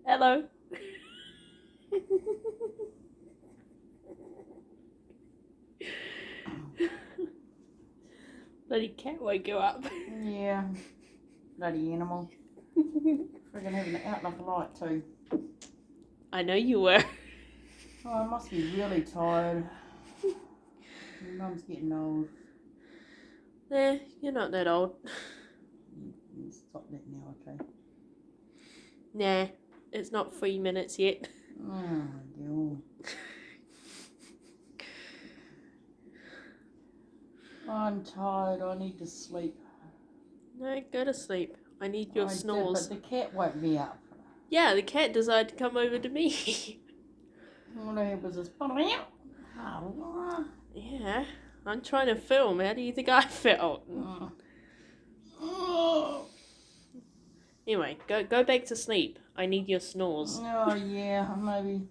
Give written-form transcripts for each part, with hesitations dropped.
Hello. Bloody cat woke you up. Yeah. Bloody animal. Friggin' having it out like a light too. I know you were. Oh, I must be really tired. My mum's getting old. You're not that old. You stop that now, okay? Nah, it's not 3 minutes yet. Oh, God. I'm tired. I need to sleep. No, go to sleep. I need your I snores. did, but the cat woke me up. Yeah, the cat decided to come over to me. All I heard was this. Oh, Yeah, I'm trying to film. How do you think I felt? Anyway, go back to sleep. I need your snores. Oh, yeah, maybe.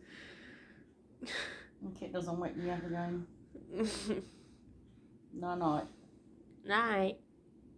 The cat doesn't wake me up again. No night. Night.